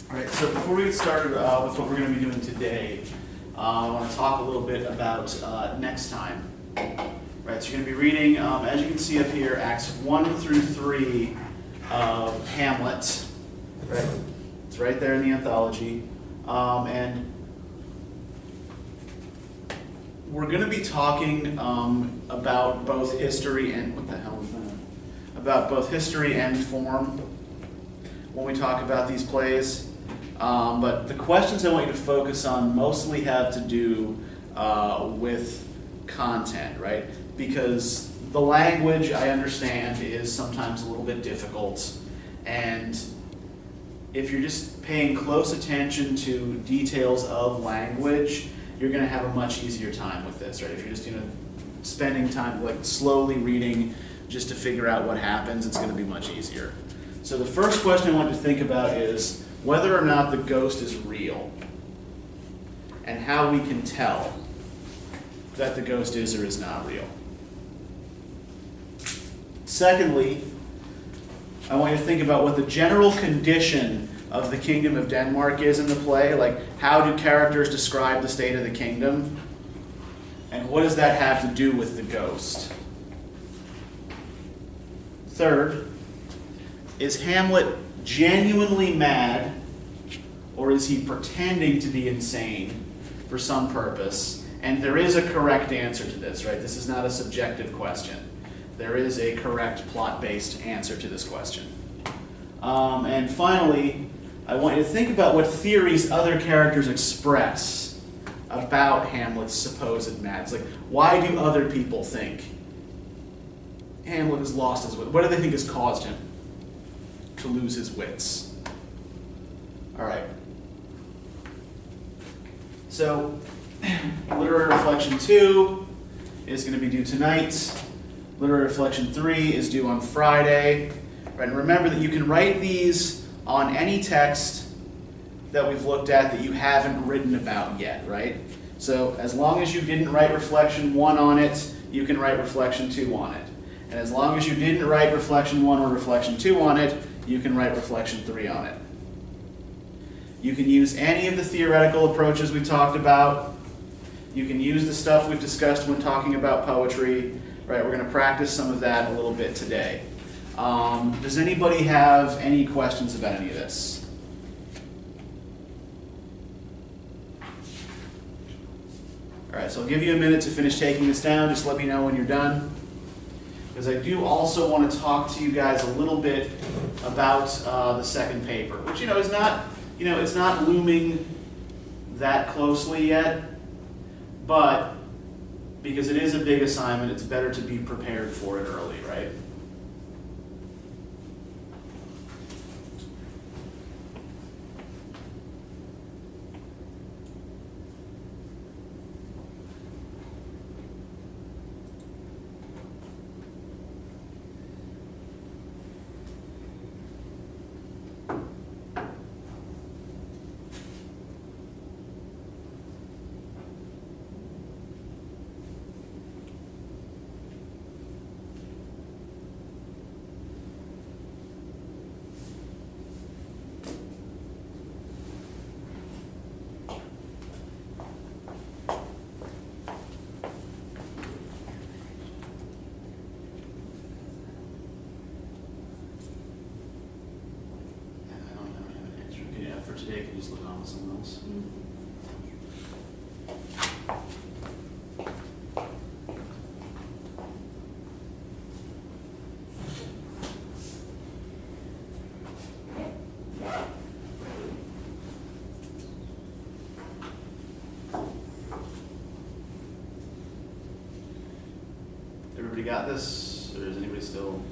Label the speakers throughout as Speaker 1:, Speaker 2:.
Speaker 1: All right, so before we get started with what we're going to be doing today, I want to talk a little bit about next time. Right, so you're going to be reading, as you can see up here, Acts 1 through 3 of Hamlet. Right, it's right there in the anthology, and we're going to be talking about both history and what the hell is that? About both history and form when we talk about these plays. But the questions I want you to focus on mostly have to do with content, right? Because the language, I understand, is sometimes a little bit difficult. And if you're just paying close attention to details of language, you're going to have a much easier time with this, right? If you're just spending time like slowly reading just to figure out what happens, it's going to be much easier. So the first question I want you to think about is whether or not the ghost is real and how we can tell that the ghost is or is not real. Secondly, I want you to think about what the general condition of the kingdom of Denmark is in the play. Like, how do characters describe the state of the kingdom? And what does that have to do with the ghost? Third, is Hamlet genuinely mad, or is he pretending to be insane for some purpose? And there is a correct answer to this, right? This is not a subjective question. There is a correct plot-based answer to this question. And finally, I want you to think about what theories other characters express about Hamlet's supposed madness. Like, why do other people think Hamlet has lost his wits? What do they think has caused him to lose his wits? All right. So, Literary Reflection 2 is going to be due tonight. Literary Reflection 3 is due on Friday. Right, and remember that you can write these on any text that we've looked at that you haven't written about yet, right? So as long as you didn't write Reflection 1 on it, you can write Reflection 2 on it. And as long as you didn't write Reflection 1 or Reflection 2 on it, you can write Reflection 3 on it. You can use any of the theoretical approaches we talked about. You can use the stuff we've discussed when talking about poetry. Right, we're going to practice some of that a little bit today. Does anybody have any questions about any of this? All right, so I'll give you a minute to finish taking this down. Just let me know when you're done. Because I do also want to talk to you guys a little bit about the second paper, which is not, it's not looming that closely yet, but because it is a big assignment, it's better to be prepared for it early, right? Today, can you just look on with someone else? Everybody got this, or is anybody still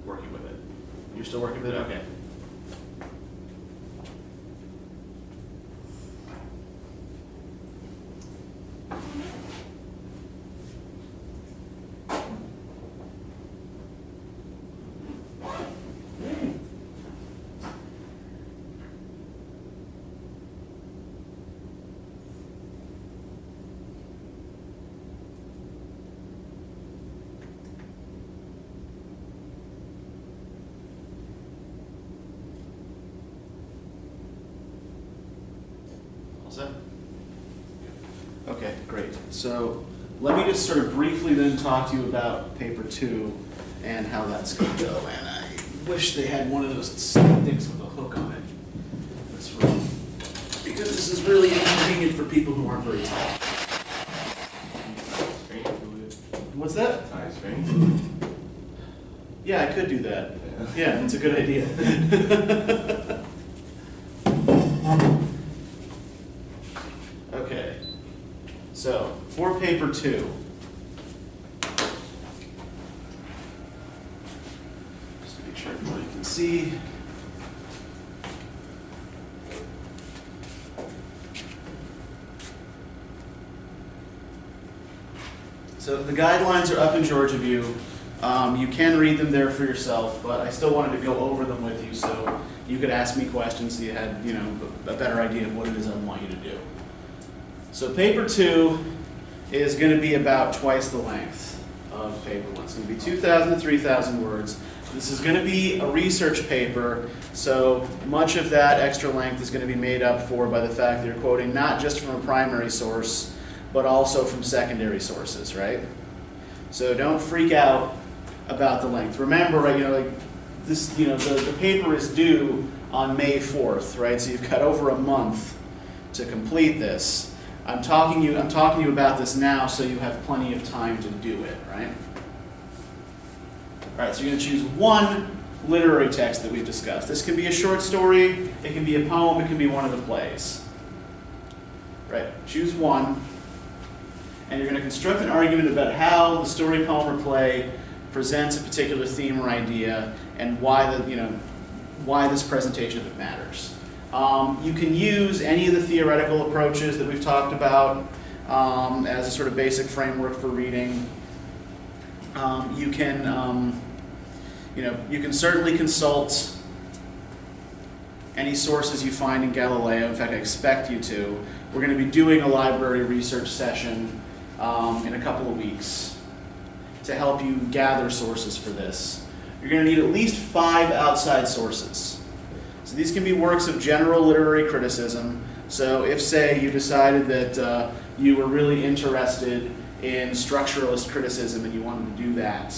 Speaker 1: working with it? You're still working with it? Okay. What's that? Okay, great. So let me just sort of briefly then talk to you about paper 2 and how that's going to go. And I wish they had one of those sticks with a hook on it in this room, because this is really inconvenient for people who aren't very tall. What's that? Yeah, I could do that. Yeah, that's a good idea. Okay, so for paper 2, just to make sure everybody can see. So the guidelines are up in Georgia View. You can read them there for yourself, but I still wanted to go over them with you so you could ask me questions so you had, a better idea of what it is I want you to do. So paper 2 is going to be about twice the length of paper 1. It's going to be 2,000 to 3,000 words. This is going to be a research paper, so much of that extra length is going to be made up for by the fact that you're quoting not just from a primary source, but also from secondary sources, right? So don't freak out about the length. Remember, right, the paper is due on May 4th, right? So you've got over a month to complete this. I'm talking to you about this now so you have plenty of time to do it, right? All right, so you're going to choose one literary text that we've discussed. This can be a short story, it can be a poem, it can be one of the plays. Right, choose one. And you're going to construct an argument about how the story, poem, or play presents a particular theme or idea, and why this presentation of it matters. You can use any of the theoretical approaches that we've talked about as a sort of basic framework for reading. You can certainly consult any sources you find in Galileo. In fact, I expect you to. We're going to be doing a library research session in a couple of weeks to help you gather sources for this. You're going to need at least 5 outside sources. So these can be works of general literary criticism. So if, say, you decided that you were really interested in structuralist criticism and you wanted to do that,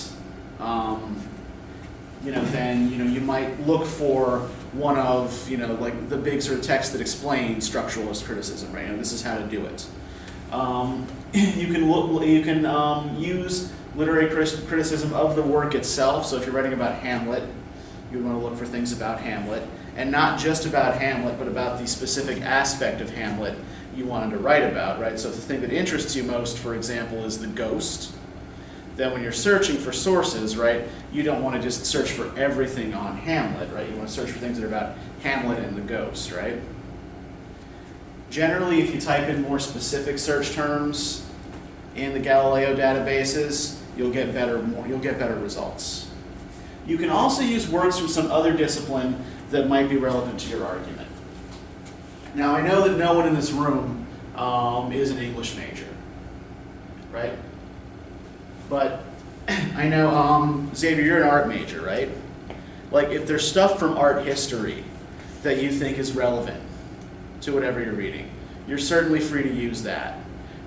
Speaker 1: then you might look for one of like the big sort of text that explains structuralist criticism, right? This is how to do it. You can use literary criticism of the work itself. So if you're writing about Hamlet, you would want to look for things about Hamlet, and not just about Hamlet, but about the specific aspect of Hamlet you wanted to write about, right? So if the thing that interests you most, for example, is the ghost, then when you're searching for sources, right, you don't want to just search for everything on Hamlet, right? You want to search for things that are about Hamlet and the ghost, right? Generally, if you type in more specific search terms in the Galileo databases, you'll get better results. You can also use works from some other discipline that might be relevant to your argument. Now, I know that no one in this room is an English major, right? But I know, Xavier, you're an art major, right? Like, if there's stuff from art history that you think is relevant to whatever you're reading, you're certainly free to use that,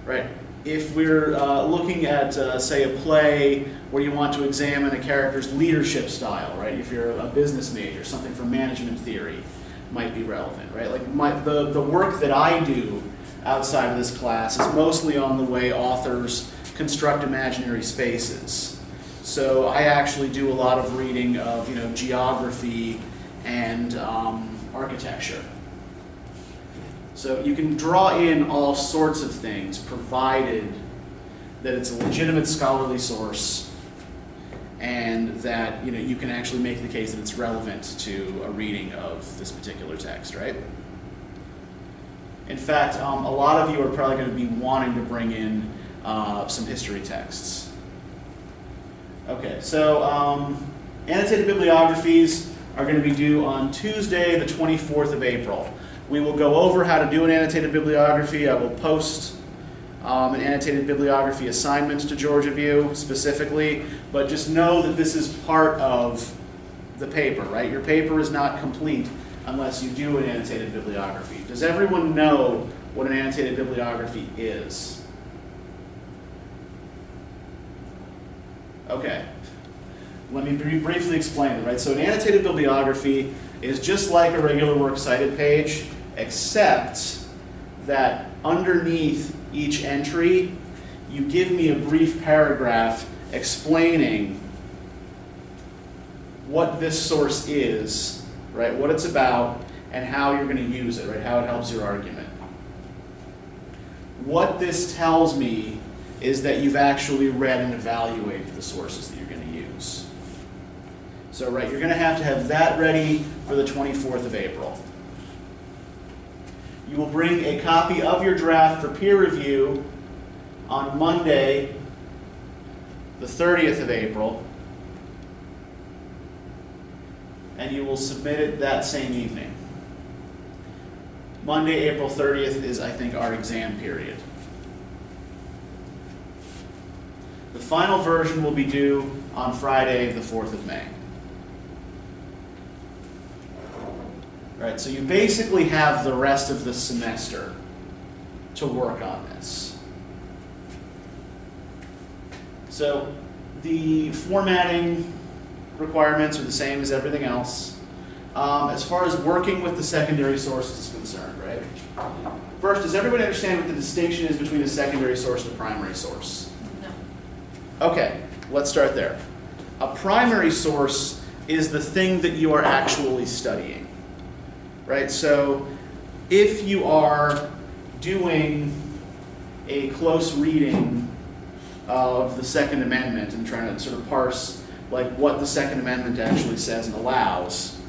Speaker 1: right? If we're looking at, say, a play where you want to examine a character's leadership style, right? If you're a business major, something from management theory might be relevant, right? Like the work that I do outside of this class is mostly on the way authors construct imaginary spaces. So I actually do a lot of reading of geography and architecture. So you can draw in all sorts of things, provided that it's a legitimate scholarly source and that you can actually make the case that it's relevant to a reading of this particular text, right? In fact, a lot of you are probably going to be wanting to bring in some history texts. Okay, so annotated bibliographies are going to be due on Tuesday, the 24th of April. We will go over how to do an annotated bibliography. I will post an annotated bibliography assignment to Georgia View specifically, but just know that this is part of the paper, right? Your paper is not complete unless you do an annotated bibliography. Does everyone know what an annotated bibliography is? Okay, let me briefly explain it, right? So an annotated bibliography is just like a regular works cited page, except that underneath each entry, you give me a brief paragraph explaining what this source is, right? What it's about, and how you're going to use it, right? How it helps your argument. What this tells me is that you've actually read and evaluated the sources that you're going to use. So, right, you're going to have that ready for the 24th of April. You will bring a copy of your draft for peer review on Monday, the 30th of April, and you will submit it that same evening. Monday, April 30th is, I think, our exam period. The final version will be due on Friday, the 4th of May. Right, so you basically have the rest of the semester to work on this. So the formatting requirements are the same as everything else. As far as working with the secondary sources is concerned, right? First, does everybody understand what the distinction is between a secondary source and a primary source? No. Okay, let's start there. A primary source is the thing that you are actually studying, right? So if you are doing a close reading of the Second Amendment and trying to sort of parse like what the Second Amendment actually says and allows,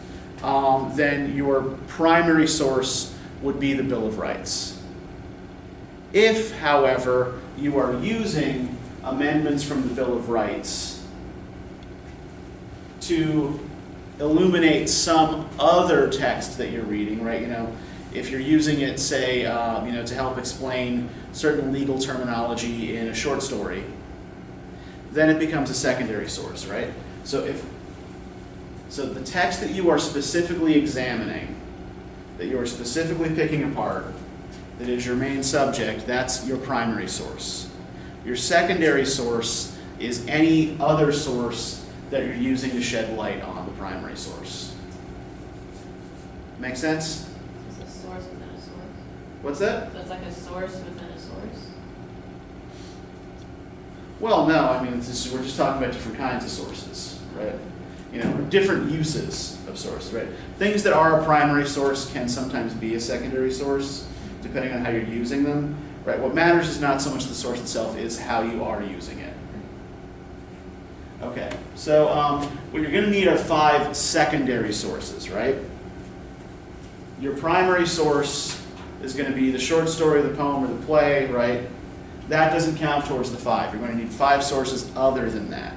Speaker 1: then your primary source would be the Bill of Rights. If, however, you are using amendments from the Bill of Rights to illuminate some other text that you're reading, right? You know, if you're using it, say, you know, to help explain certain legal terminology in a short story, then it becomes a secondary source, right? So the text that you are specifically examining, that you are specifically picking apart, that is your main subject, that's your primary source. Your secondary source is any other source that you're using to shed light on the primary source. Make sense?
Speaker 2: It's a source within a source.
Speaker 1: What's that?
Speaker 2: So it's like a source within a source?
Speaker 1: Well, no, I mean, we're just talking about different kinds of sources, right? You know, different uses of sources, right? Things that are a primary source can sometimes be a secondary source, depending on how you're using them, right? What matters is not so much the source itself, is how you are using it. Okay, so what you're going to need are 5 secondary sources, right? Your primary source is going to be the short story, the poem, or the play, right? That doesn't count towards the 5. You're going to need 5 sources other than that.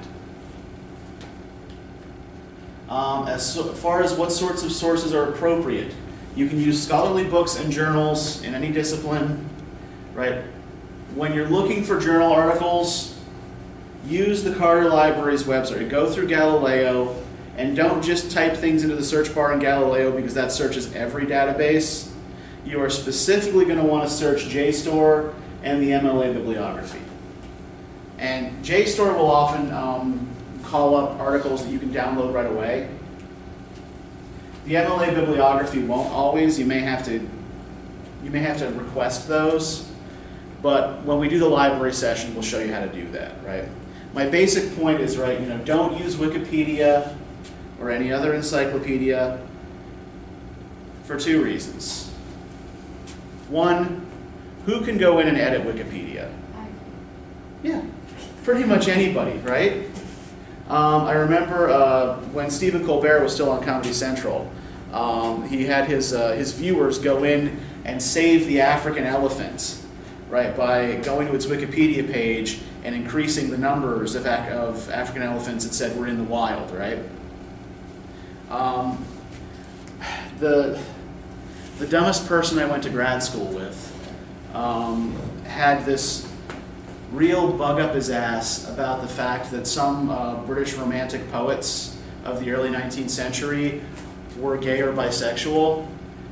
Speaker 1: As far as what sorts of sources are appropriate, you can use scholarly books and journals in any discipline, right? When you're looking for journal articles, use the Carter Library's website. Go through Galileo, and don't just type things into the search bar in Galileo because that searches every database. You are specifically going to want to search JSTOR and the MLA bibliography. And JSTOR will often call up articles that you can download right away. The MLA bibliography won't always. You may have to request those. But when we do the library session, we'll show you how to do that, right? My basic point is, right, you know, don't use Wikipedia or any other encyclopedia for 2 reasons. One, who can go in and edit Wikipedia? Yeah, pretty much anybody, right? I remember when Stephen Colbert was still on Comedy Central, he had his viewers go in and save the African elephant, right, by going to its Wikipedia page and increasing the numbers of African elephants that said were in the wild, right? The dumbest person I went to grad school with had this real bug up his ass about the fact that some British romantic poets of the early 19th century were gay or bisexual,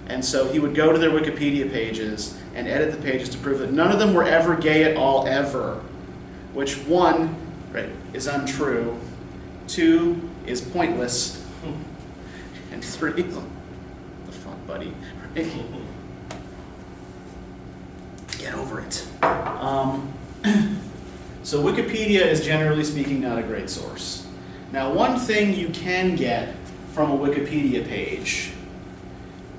Speaker 1: And so he would go to their Wikipedia pages and edit the pages to prove that none of them were ever gay at all, ever. Which, one, right, is untrue, two, is pointless, and three, what the fuck, buddy? Right? Get over it. So Wikipedia is, generally speaking, not a great source. Now, one thing you can get from a Wikipedia page,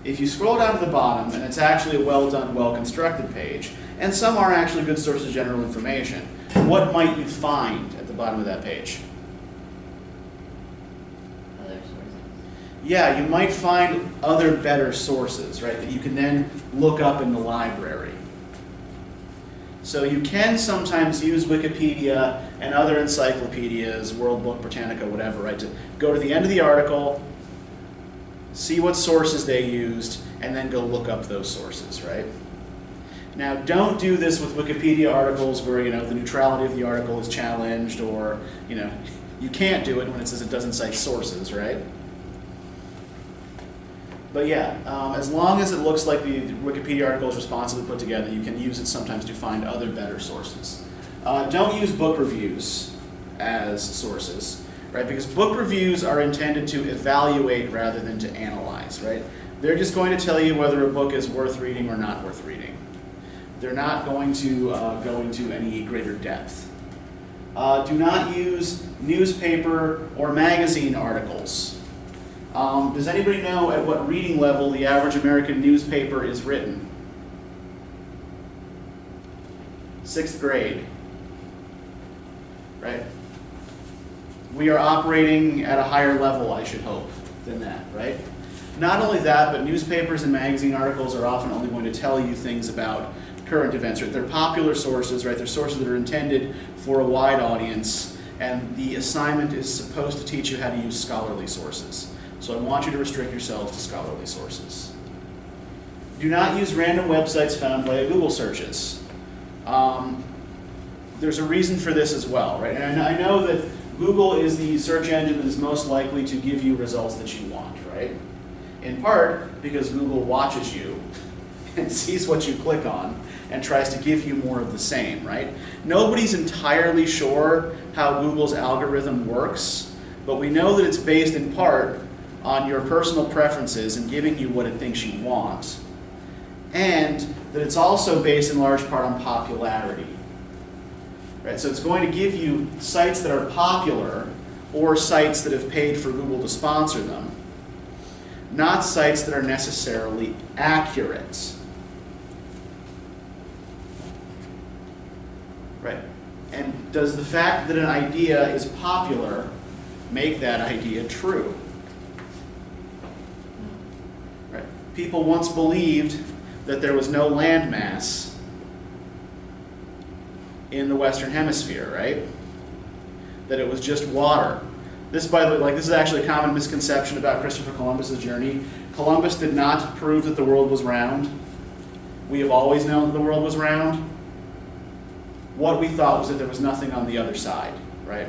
Speaker 1: if you scroll down to the bottom, and it's actually a well-done, well-constructed page, and some are actually good sources of general information, what might you find at the bottom of that page?
Speaker 2: Other sources.
Speaker 1: Yeah, you might find other better sources, right, that you can then look up in the library. So you can sometimes use Wikipedia and other encyclopedias, World Book, Britannica, whatever, right, to go to the end of the article, see what sources they used, and then go look up those sources, right? Now, don't do this with Wikipedia articles where, the neutrality of the article is challenged, or, you can't do it when it says it doesn't cite sources, right? But yeah, as long as it looks like the Wikipedia article is responsibly put together, you can use it sometimes to find other better sources. Don't use book reviews as sources, right? Because book reviews are intended to evaluate rather than to analyze, right? They're just going to tell you whether a book is worth reading or not worth reading. They're not going to go into any greater depth. Do not use newspaper or magazine articles. Does anybody know at what reading level the average American newspaper is written? 6th grade, right? We are operating at a higher level, I should hope, than that, right? Not only that, but newspapers and magazine articles are often only going to tell you things about current events, right? They're popular sources, right? They're sources that are intended for a wide audience, and the assignment is supposed to teach you how to use scholarly sources. So I want you to restrict yourselves to scholarly sources. Do not use random websites found via Google searches. There's a reason for this as well, right? And I know that Google is the search engine that is most likely to give you results that you want, right? In part because Google watches you and sees what you click on and tries to give you more of the same, right? Nobody's entirely sure how Google's algorithm works, but we know that it's based in part on your personal preferences and giving you what it thinks you want, and that it's also based in large part on popularity. Right? So it's going to give you sites that are popular or sites that have paid for Google to sponsor them, not sites that are necessarily accurate. Right? And does the fact that an idea is popular make that idea true? Right? People once believed that there was no landmass in the Western Hemisphere, right? That it was just water. This, by the way, this is actually a common misconception about Christopher Columbus's journey. Columbus did not prove that the world was round. We have always known that the world was round. What we thought was that there was nothing on the other side, right?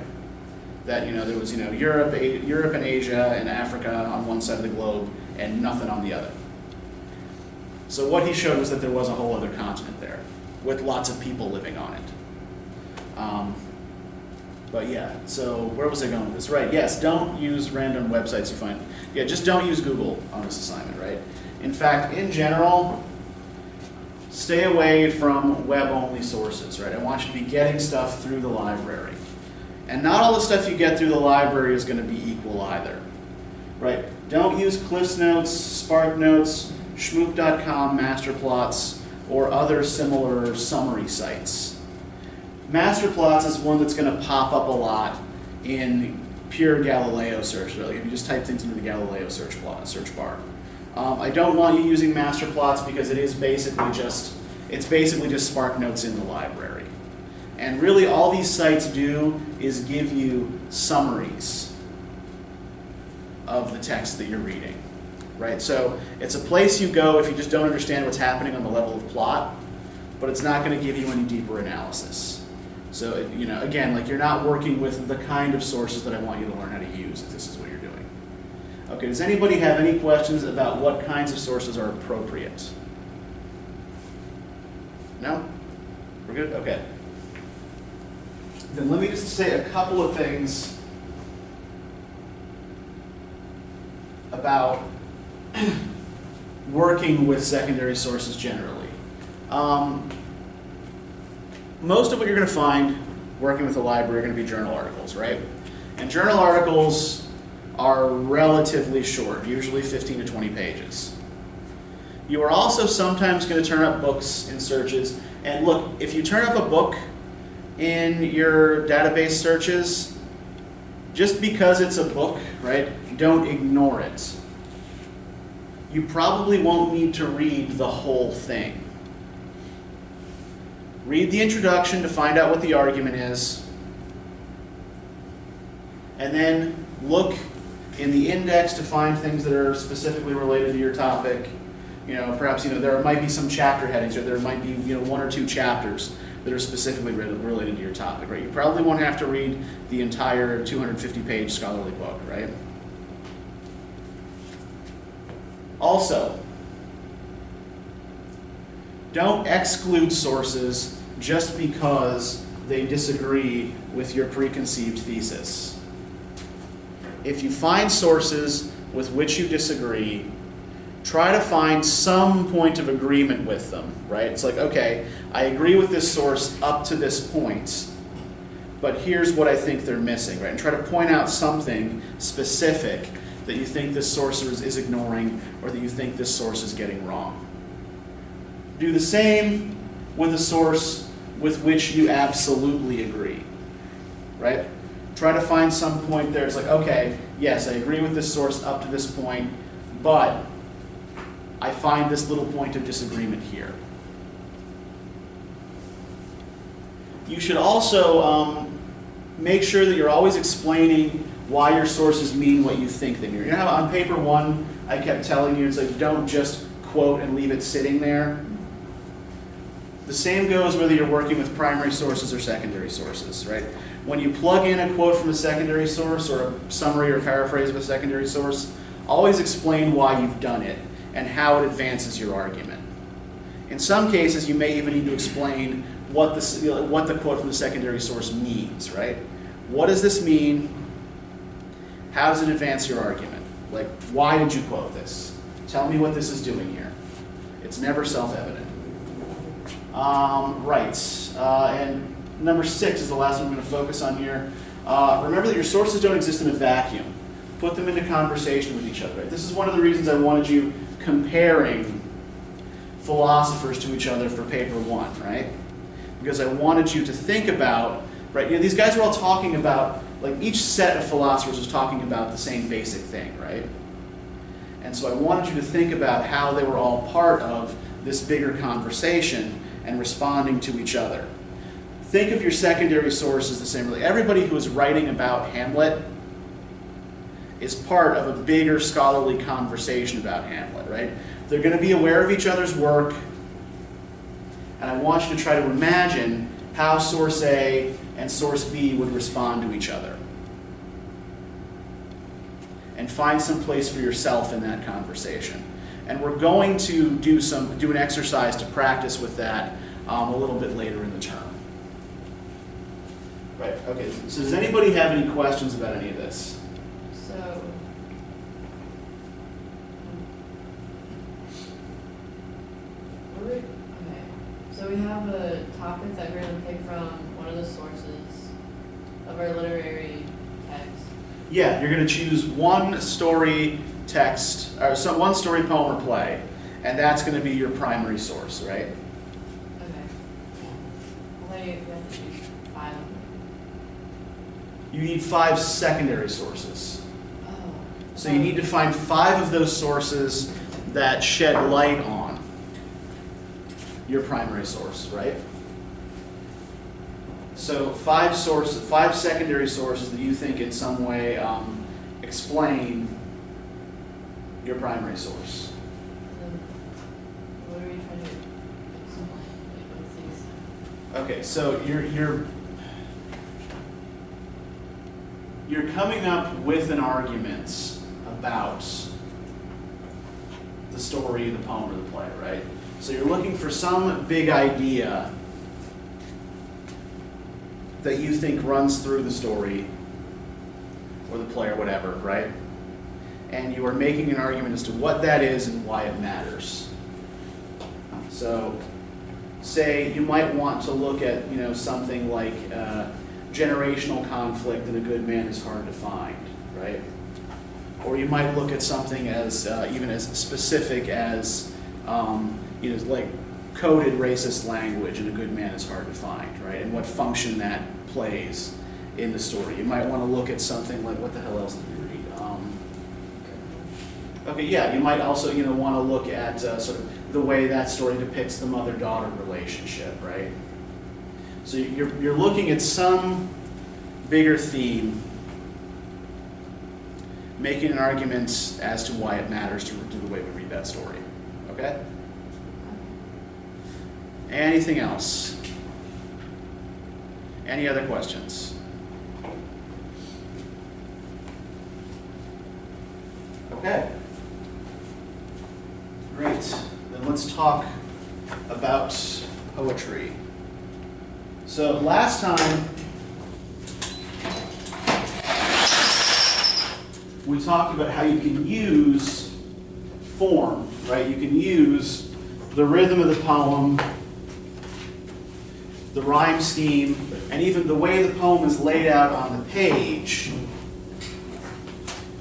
Speaker 1: That there was Europe and Asia and Africa on one side of the globe and nothing on the other. So what he showed was that there was a whole other continent there with lots of people living on it. But yeah, so where was I going with this? Right, yes, don't use random websites you find. Yeah, just don't use Google on this assignment, right? In fact, in general, stay away from web-only sources, right? I want you to be getting stuff through the library. And not all the stuff you get through the library is going to be equal either, right? Don't use CliffsNotes, SparkNotes, Schmoop.com, Masterplots, or other similar summary sites. Masterplots is one that's going to pop up a lot in pure Galileo search. Really, if you just type things into the Galileo search bar. I don't want you using Masterplots because it's basically just SparkNotes in the library. And really, all these sites do is give you summaries of the text that you're reading, right? So it's a place you go if you just don't understand what's happening on the level of plot, but it's not going to give you any deeper analysis. So, again, you're not working with the kind of sources that I want you to learn how to use if this is what you're doing. Okay, does anybody have any questions about what kinds of sources are appropriate? No? We're good? Okay. Then let me just say a couple of things about working with secondary sources generally. Most of what you're going to find working with the library are going to be journal articles, right? And journal articles are relatively short, usually 15 to 20 pages. You are also sometimes going to turn up books in searches. And look, if you turn up a book in your database searches, just because it's a book, right, don't ignore it. You probably won't need to read the whole thing. Read the introduction to find out what the argument is, and then look in the index to find things that are specifically related to your topic. Perhaps there might be some chapter headings, or there might be one or two chapters that are specifically related to your topic, right? You probably won't have to read the entire 250-page scholarly book, right? Also, don't exclude sources just because they disagree with your preconceived thesis. If you find sources with which you disagree, try to find some point of agreement with them, right? It's like, okay, I agree with this source up to this point, but here's what I think they're missing, right? And try to point out something specific that you think this source is ignoring, or that you think this source is getting wrong. Do the same with a source with which you absolutely agree, right? Try to find some point there. It's like, okay, yes, I agree with this source up to this point, but I find this little point of disagreement here. You should also make sure that you're always explaining why your sources mean what you think they mean. On paper one, I kept telling you, it's like, don't just quote and leave it sitting there. The same goes whether you're working with primary sources or secondary sources, right? When you plug in a quote from a secondary source, or a summary or paraphrase of a secondary source, always explain why you've done it and how it advances your argument. In some cases, you may even need to explain what the quote from the secondary source means, right? What does this mean? How does it advance your argument? Like, why did you quote this? Tell me what this is doing here. It's never self-evident. And number 6 is the last one I'm going to focus on here. Remember that your sources don't exist in a vacuum. Put them into conversation with each other. Right? This is one of the reasons I wanted you comparing philosophers to each other for paper 1, right? Because I wanted you to think about, right? These guys are all talking about, like, each set of philosophers was talking about the same basic thing, right? And so I wanted you to think about how they were all part of this bigger conversation and responding to each other. Think of your secondary sources the same way. Everybody who is writing about Hamlet is part of a bigger scholarly conversation about Hamlet, right? They're going to be aware of each other's work, and I want you to try to imagine how source A and source B would respond to each other. And find some place for yourself in that conversation. And we're going to do an exercise to practice with that a little bit later in the term. Right, okay, so does anybody have any questions about any of this?
Speaker 2: So we have a topic that we're going to pick from one of the sources of our literary text.
Speaker 1: Yeah, you're going to choose one story text, or one story, poem, or play, and that's going to be your primary source, right?
Speaker 2: Okay. Well, you have to choose 5 of them.
Speaker 1: You need 5 secondary sources.
Speaker 2: Oh.
Speaker 1: So you need to find 5 of those sources that shed light on your primary source, right? So 5 secondary sources that you think in some way explain your primary source.
Speaker 2: What are we trying to explain?
Speaker 1: Okay, so you're coming up with an argument about the story, the poem, or the play, right? So you're looking for some big idea that you think runs through the story or the play or whatever, right? And you are making an argument as to what that is and why it matters. So, say you might want to look at, something like generational conflict in a good man is hard to find, right? Or you might look at something as even as specific as like coded racist language in a good man is hard to find, right? And what function that plays in the story. You might want to look at something like, what the hell else did we read? Okay, yeah, you might also want to look at sort of the way that story depicts the mother-daughter relationship, right? So you're looking at some bigger theme, making an argument as to why it matters to the way we read that story. Okay? Anything else? Any other questions? Okay. Great. Then let's talk about poetry. So last time we talked about how you can use form, right? You can use the rhythm of the poem, the rhyme scheme, and even the way the poem is laid out on the page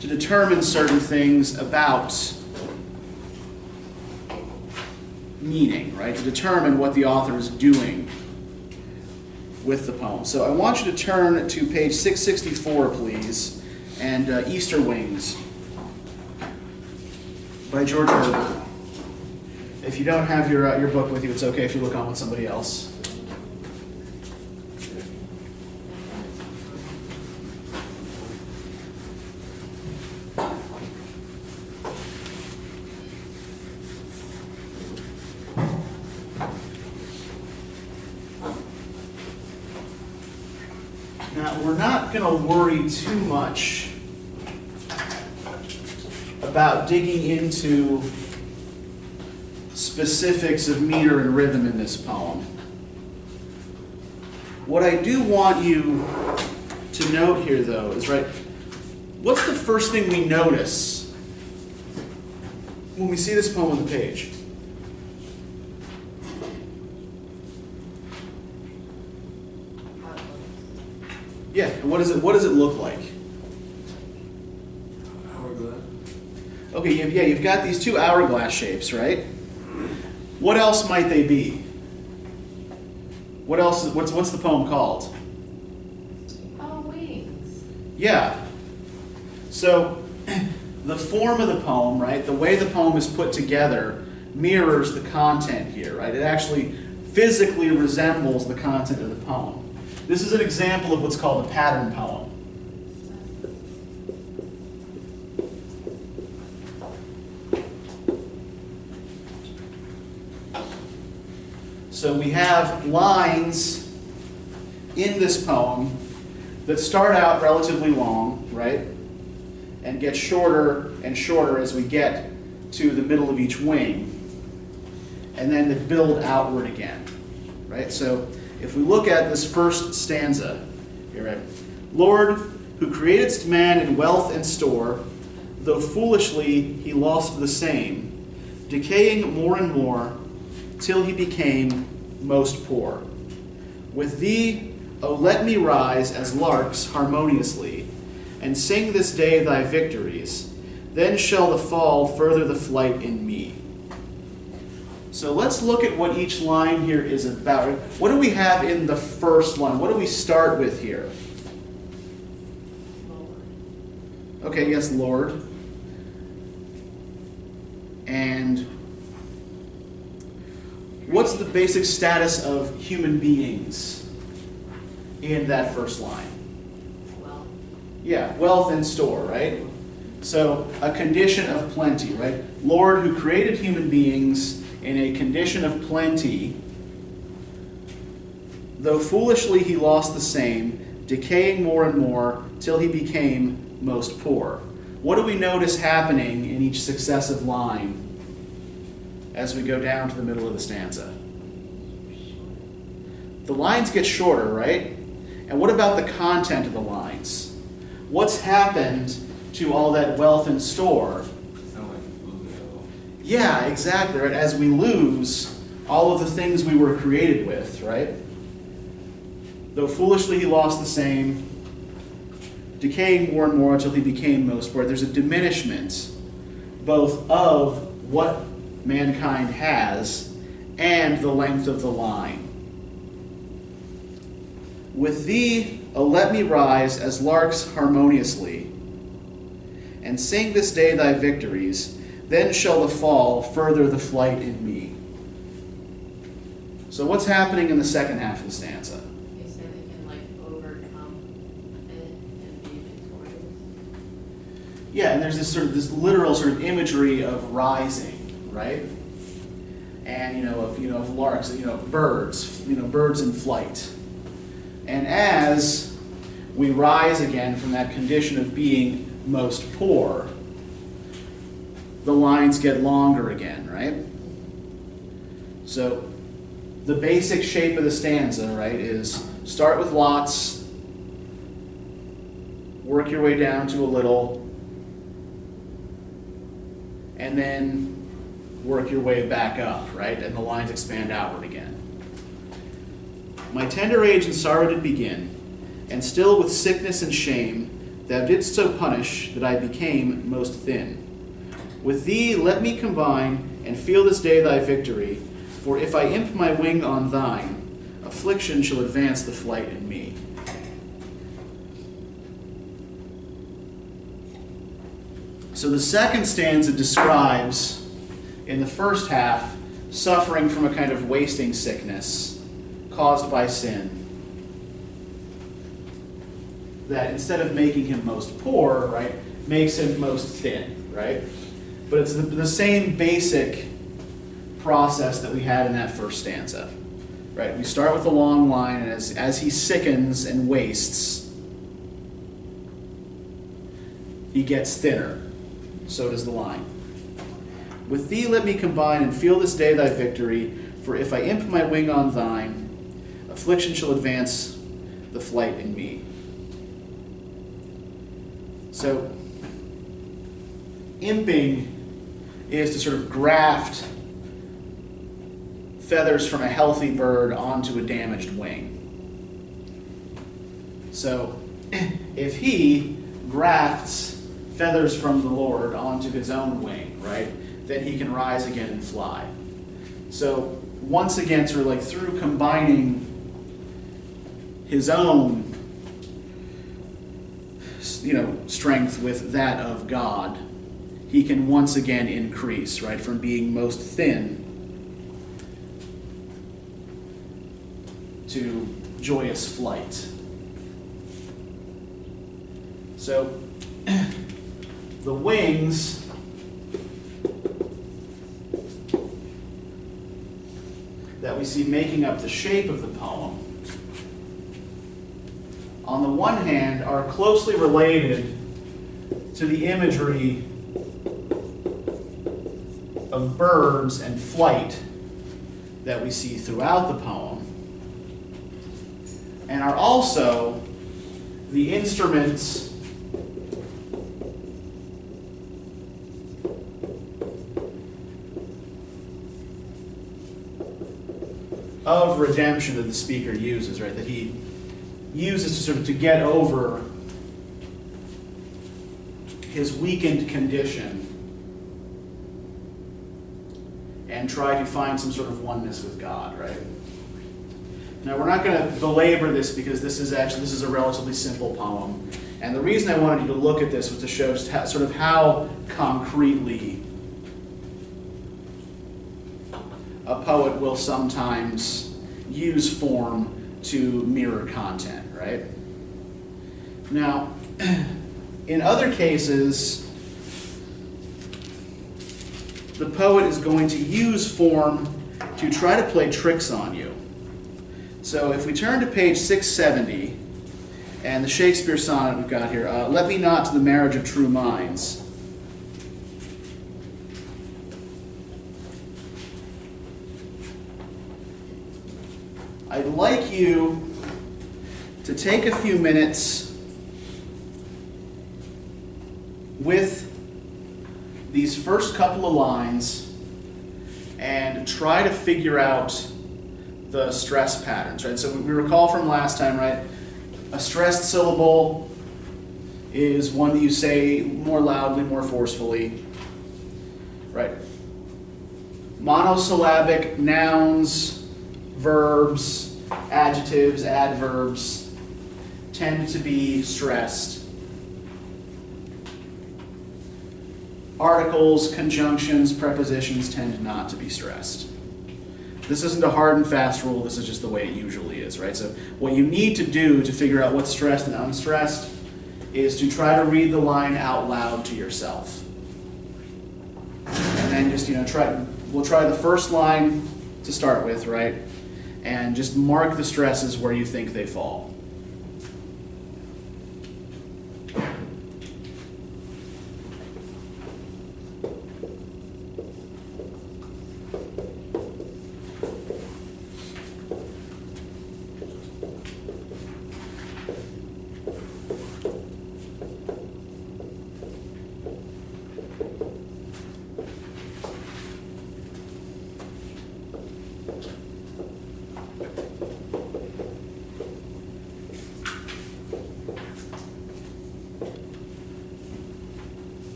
Speaker 1: to determine certain things about meaning, right? To determine what the author is doing with the poem. So I want you to turn to page 664, please, and Easter Wings by George Herbert. If you don't have your book with you, it's okay if you look on with somebody else. Now, we're not going to worry too much about digging into specifics of meter and rhythm in this poem. What I do want you to note here, though, is, right, what's the first thing we notice when we see this poem on the page? Yeah, what does it look like?
Speaker 3: Hourglass.
Speaker 1: Okay, you've got these two hourglass shapes, right? What else might they be? What else? What's the poem called?
Speaker 2: Oh, wings.
Speaker 1: Yeah. So the form of the poem, right? The way the poem is put together mirrors the content here, right? It actually physically resembles the content of the poem. This is an example of what's called a pattern poem. So we have lines in this poem that start out relatively long, right? And get shorter and shorter as we get to the middle of each wing. And then they build outward again, right? So if we look at this first stanza, here, right? Lord, who createdst man in wealth and store, though foolishly he lost the same, decaying more and more, till he became most poor. With thee, O let me rise as larks harmoniously, and sing this day thy victories, then shall the fall further the flight in me. So let's look at what each line here is about. What do we have in the first line? What do we start with here?
Speaker 2: Lord.
Speaker 1: Okay, yes, Lord. And what's the basic status of human beings in that first line?
Speaker 2: Well.
Speaker 1: Yeah, wealth and store, right? So a condition of plenty, right? Lord, who created human beings in a condition of plenty, though foolishly he lost the same, decaying more and more till he became most poor. what do we notice happening in each successive line as we go down to the middle of the stanza? The lines get shorter, right? And what about the content of the lines? What's happened to all that wealth and store? Yeah, exactly, right? As we lose all of the things we were created with, right? Though foolishly he lost the same, decaying more and more until he became most poor. There's a diminishment both of what mankind has and the length of the line. With thee, O let me rise as larks harmoniously, and sing this day thy victories, then shall the fall further the flight in me. So what's happening in the second half of the stanza?
Speaker 2: They say they can like overcome it and be victorious.
Speaker 1: Yeah, and there's this literal sort of imagery of rising, right? And of larks, birds, birds in flight. And as we rise again from that condition of being most poor, the lines get longer again, right? So the basic shape of the stanza, right, is start with lots, work your way down to a little, and then work your way back up, right? And the lines expand outward again. My tender age in sorrow did begin, and still with sickness and shame thou didst so punish that I became most thin. With thee let me combine and feel this day thy victory, for if I imp my wing on thine, affliction shall advance the flight in me. So the second stanza describes, in the first half, suffering from a kind of wasting sickness caused by sin, that instead of making him most poor, right, makes him most thin, right? But it's the same basic process that we had in that first stanza, right? We start with a long line, and as he sickens and wastes, he gets thinner. So does the line. With thee let me combine and feel this day thy victory, for if I imp my wing on thine, affliction shall advance the flight in me. So, imping is to sort of graft feathers from a healthy bird onto a damaged wing. So, if he grafts feathers from the Lord onto his own wing, right, then he can rise again and fly. So, once again, sort of like through combining his own, strength with that of God, he can once again increase, right, from being most thin to joyous flight. So, the wings that we see making up the shape of the poem, on the one hand, are closely related to the imagery of birds and flight that we see throughout the poem, and are also the instruments of redemption that the speaker uses, right? That he uses to sort of to get over his weakened condition and try to find some sort of oneness with God, right? Now we're not going to belabor this because this is a relatively simple poem, and the reason I wanted you to look at this was to show just how concretely a poet will sometimes use form to mirror content, right? Now, in other cases, the poet is going to use form to try to play tricks on you. So if we turn to page 670, And the Shakespeare sonnet we've got here, let me not to the marriage of true minds. I'd like you to take a few minutes with these first couple of lines and try to figure out the stress patterns, right? So we recall from last time, right? A stressed syllable is one that you say more loudly, more forcefully, right? Monosyllabic nouns, verbs, adjectives, adverbs tend to be stressed. Articles, conjunctions, prepositions tend not to be stressed. This isn't a hard and fast rule, this is just the way it usually is, right? So what you need to do to figure out what's stressed and unstressed is to try to read the line out loud to yourself. And then just, we'll try the first line to start with, right? And just mark the stresses where you think they fall.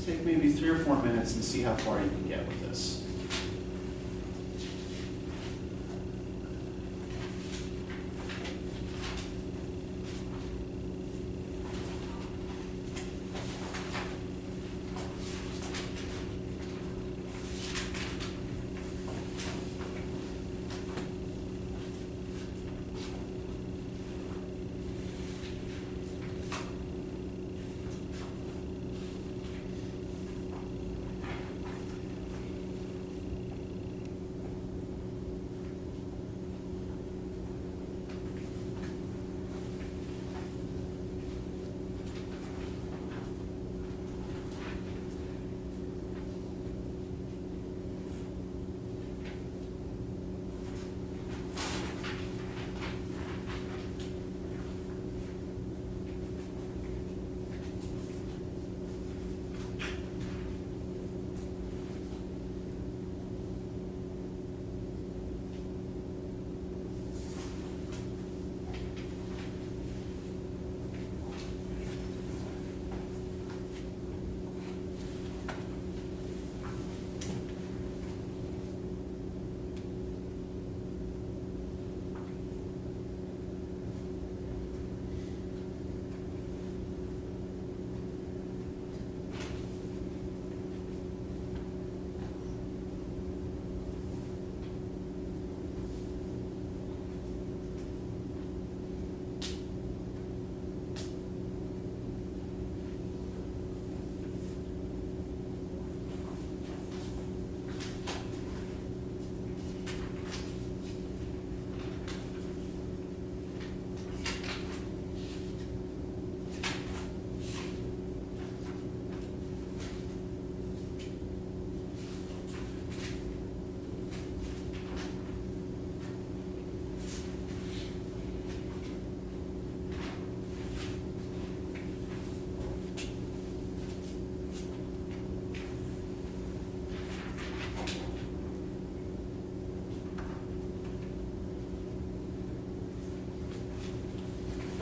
Speaker 1: Take maybe 3 or 4 minutes and see how far you can get with this.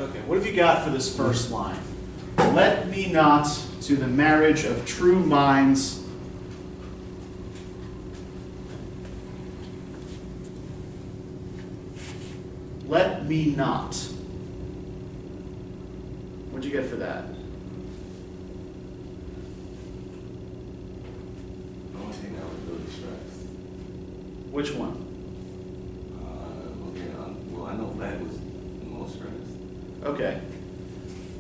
Speaker 1: Okay, what have you got for this first line? Let me not to the marriage of true minds. Let me not. What'd you get for that?
Speaker 3: The only thing I was really stressed.
Speaker 1: Which one?
Speaker 3: Well, I know that was the most stressed.
Speaker 1: Okay.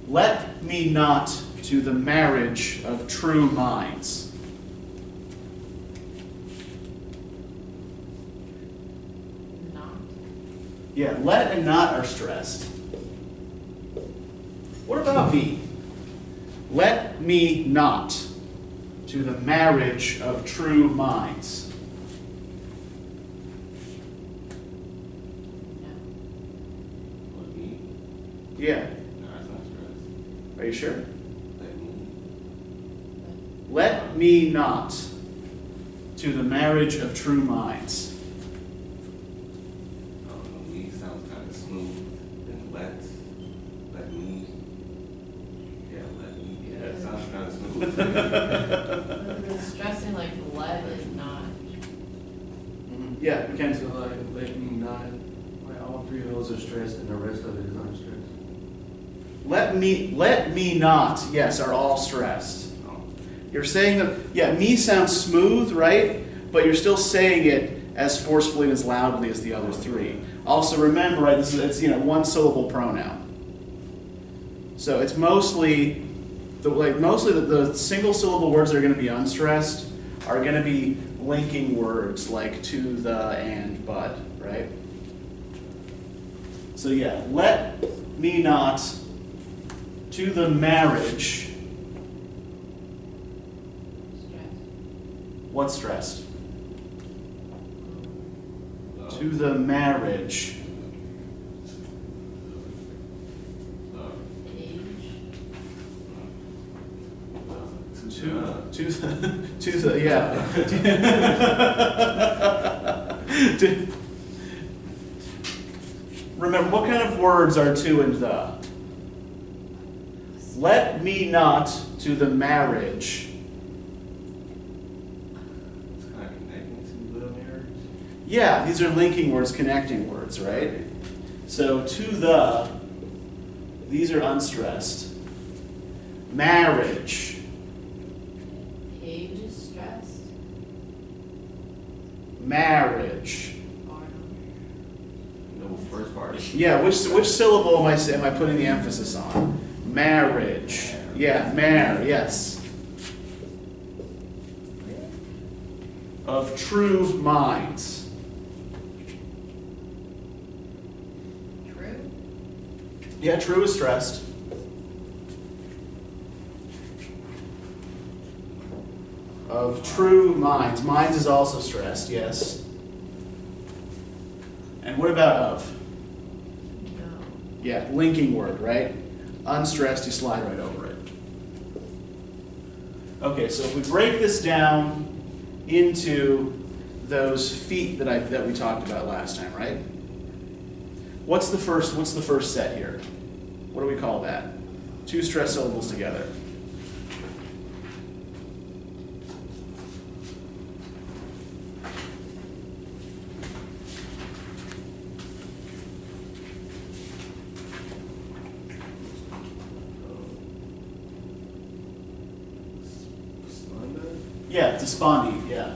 Speaker 1: Let me not to the marriage of true minds.
Speaker 2: Not.
Speaker 1: Yeah, let and not are stressed. What about me? Let me not to the marriage of true minds.
Speaker 2: No.
Speaker 3: What, me?
Speaker 1: Yeah,
Speaker 3: No, that's not stressed.
Speaker 1: are you sure?
Speaker 3: Let me.
Speaker 1: Let me not to the marriage of true minds.
Speaker 3: I don't know, me sounds kind of smooth. Then let me. Yeah, let me. Yeah, it sounds kind of smooth.
Speaker 2: Stressing like let is not.
Speaker 1: Yeah, Mackenzie.
Speaker 4: So like, let me not, like all three of those are stressed and the rest of it is unstressed.
Speaker 1: Let me not, yes, are all stressed.
Speaker 3: Oh,
Speaker 1: You're saying that, yeah, me sounds smooth, right? But you're still saying it as forcefully and as loudly as the other three. Also remember, right, it's one syllable pronoun. So it's mostly the single syllable words that are going to be unstressed are going to be linking words like to, the, and, but, right? So yeah, let me not to the marriage.
Speaker 2: Stress.
Speaker 1: What's stressed?
Speaker 3: love.
Speaker 1: To the marriage.
Speaker 3: Love.
Speaker 2: Age.
Speaker 1: To the yeah. Remember, what kind of words are to and the? Let me not to the marriage.
Speaker 3: It's kind of connecting to the marriage.
Speaker 1: Yeah, these are linking words, connecting words, right? So to the, these are unstressed. Marriage.
Speaker 2: Age is stressed.
Speaker 1: Marriage.
Speaker 2: Or
Speaker 3: No, first part.
Speaker 1: Yeah, which syllable am I putting the emphasis on? Marriage. Yeah, yes. Of true minds.
Speaker 2: true.
Speaker 1: Yeah, true is stressed. Of true minds. Minds is also stressed, yes. And what about of?
Speaker 2: No.
Speaker 1: Yeah, linking word, right? Unstressed, you slide right over it. Okay, so if we break this down into those feet that we talked about last time, right? What's the first set here? What do we call that? Two stressed syllables together. Yeah, despondent, yeah.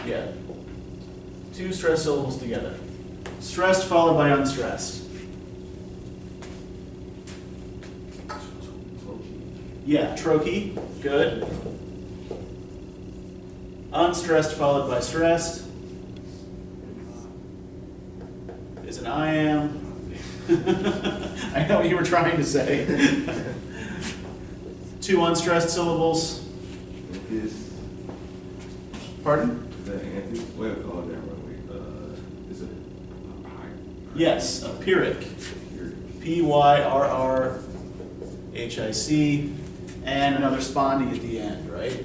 Speaker 1: Yeah. Two stressed syllables together. Stressed followed by unstressed. Yeah, trochee, good. Unstressed followed by stressed. Is an I am. I know what you were trying to say. Two unstressed syllables. Pardon?
Speaker 3: Is that Anthony? Wait, oh, damn, wait. Is it
Speaker 1: Yes, a Pyrrhic. Pyrrhic, and another spondy at the end, right?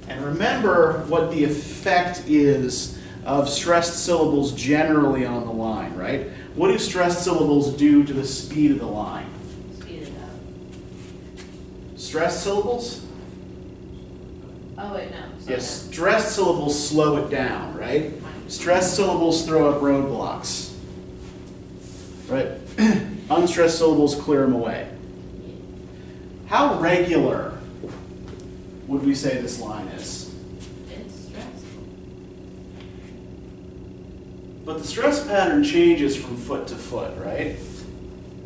Speaker 1: And remember what the effect is of stressed syllables generally on the line, right? What do stressed syllables do to the speed of the line?
Speaker 2: Speed it up.
Speaker 1: Stressed syllables?
Speaker 2: Oh, wait, no.
Speaker 1: Yes, stressed syllables slow it down, right? Stressed syllables throw up roadblocks, right? Unstressed syllables clear them away. How regular would we say this line is?
Speaker 2: It's stressful.
Speaker 1: But the stress pattern changes from foot to foot, right?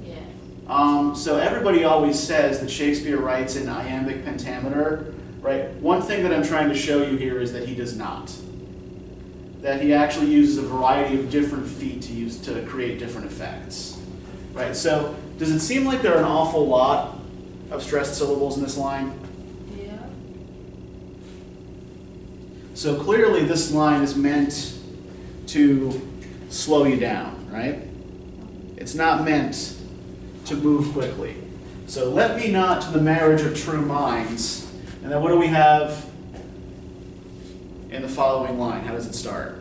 Speaker 2: Yeah.
Speaker 1: So everybody always says that Shakespeare writes in iambic pentameter, right? One thing that I'm trying to show you here is that he does not. That he actually uses a variety of different feet to use to create different effects, right? So does it seem like there are an awful lot of stressed syllables in this line?
Speaker 2: Yeah.
Speaker 1: So clearly this line is meant to slow you down, right? It's not meant to move quickly. So let me not to the marriage of true minds. And then what do we have in the following line? How does it start?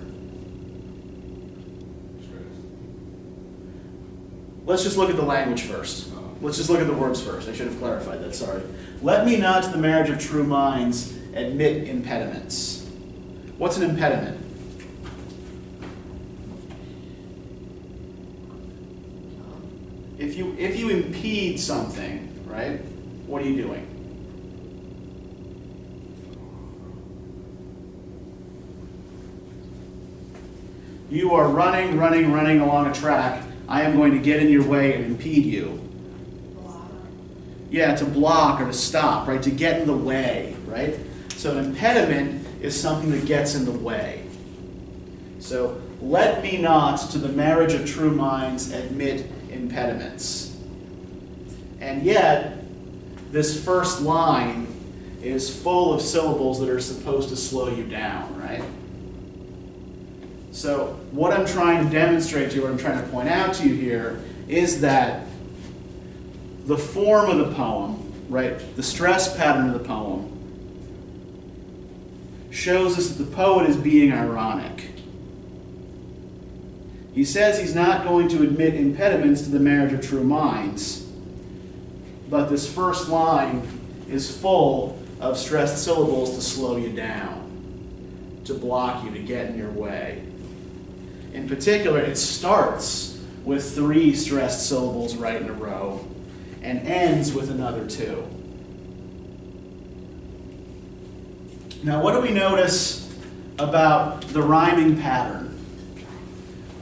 Speaker 1: Let's just look at the language first. Let's just look at the words first. I should have clarified that, sorry. Let me not to the marriage of true minds admit impediments. What's an impediment? If you impede something, right, what are you doing? You are running along a track. I am going to get in your way and impede you. Yeah, to block or to stop, right? To get in the way, right? So an impediment is something that gets in the way. So let me not to the marriage of true minds admit impediments. And yet, this first line is full of syllables that are supposed to slow you down, right? So what I'm trying to demonstrate to you, what I'm trying to point out to you here, is that the form of the poem, right, the stress pattern of the poem, shows us that the poet is being ironic. He says he's not going to admit impediments to the marriage of true minds, but this first line is full of stressed syllables to slow you down, to block you, to get in your way. In particular, it starts with 3 stressed syllables right in a row and ends with another 2. Now, what do we notice about the rhyming pattern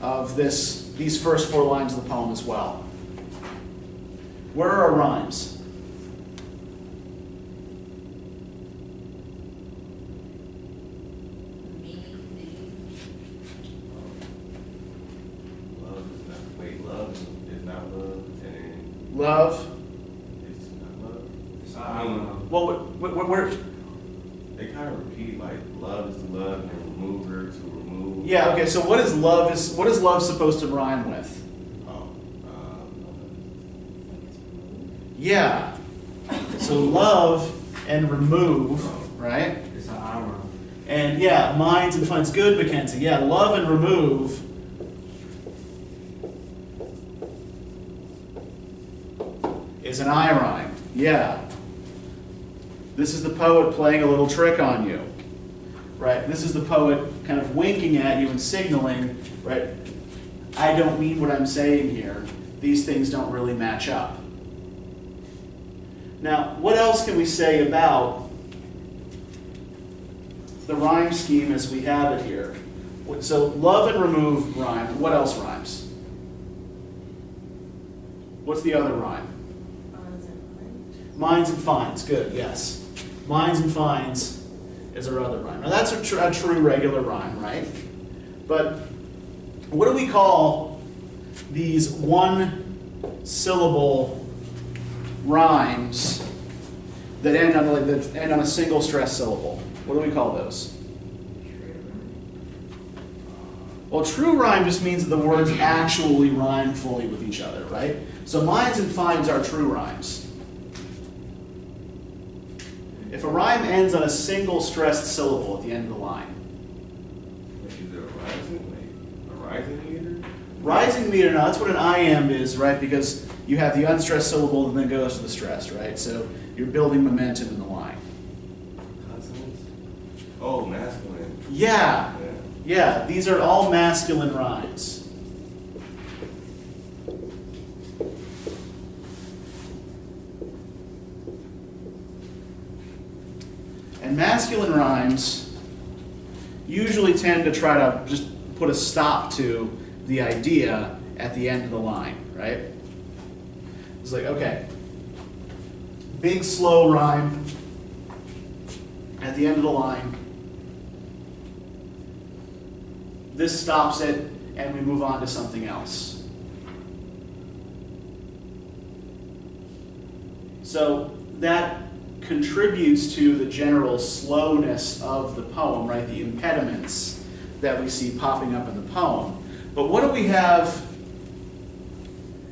Speaker 1: of these first 4 lines of the poem as well? Where are our rhymes? Love.
Speaker 3: It's not love.
Speaker 4: It's
Speaker 1: Well, where?
Speaker 3: They kind of repeat like love is to love and remover to remove.
Speaker 1: Yeah. Okay. So what is love? What is love supposed to rhyme with? Yeah. So love and remove, right?
Speaker 4: It's an armor.
Speaker 1: And yeah, minds and funds. Good, Mackenzie. Yeah, love and remove. Is an I rhyme. Yeah. This is the poet playing a little trick on you. Right? This is the poet kind of winking at you and signaling, right? I don't mean what I'm saying here. These things don't really match up. Now, what else can we say about the rhyme scheme as we have it here? So love and remove rhyme. What else rhymes? What's the other rhyme? Minds and finds. Good, yes. Minds and finds is our other rhyme. Now that's a true regular rhyme, right? But what do we call these 1-syllable rhymes that end on a single stressed syllable? What do we call those? Well, true rhyme just means that the words actually rhyme fully with each other, right? So minds and finds are true rhymes. If a rhyme ends on a single stressed syllable at the end of the line,
Speaker 3: Either right
Speaker 1: Rising meter, now that's what an iamb is, right? Because you have the unstressed syllable and then goes to the stressed, right? So you're building momentum in the line.
Speaker 3: Consonants? Oh, masculine.
Speaker 1: Yeah,
Speaker 3: Yeah.
Speaker 1: yeah, these are all masculine rhymes. And masculine rhymes usually tend to try to just put a stop to the idea at the end of the line, right? It's like, okay, big slow rhyme at the end of the line. This stops it, and we move on to something else. So that contributes to the general slowness of the poem, right? The impediments that we see popping up in the poem. But what do we have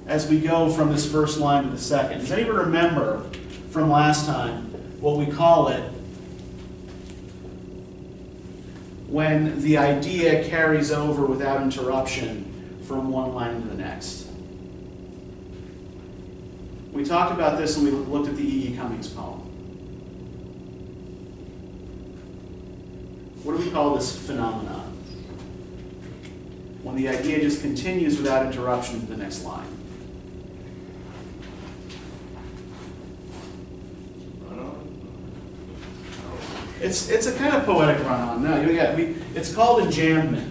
Speaker 1: as we go from this first line to the second? Does anyone remember from last time what we call it when the idea carries over without interruption from one line to the next? We talked about this when we looked at the E.E. Cummings poem. What do we call this phenomenon? When the idea just continues without interruption to the next line. It's a kind of poetic run-on. No, it's called enjambment.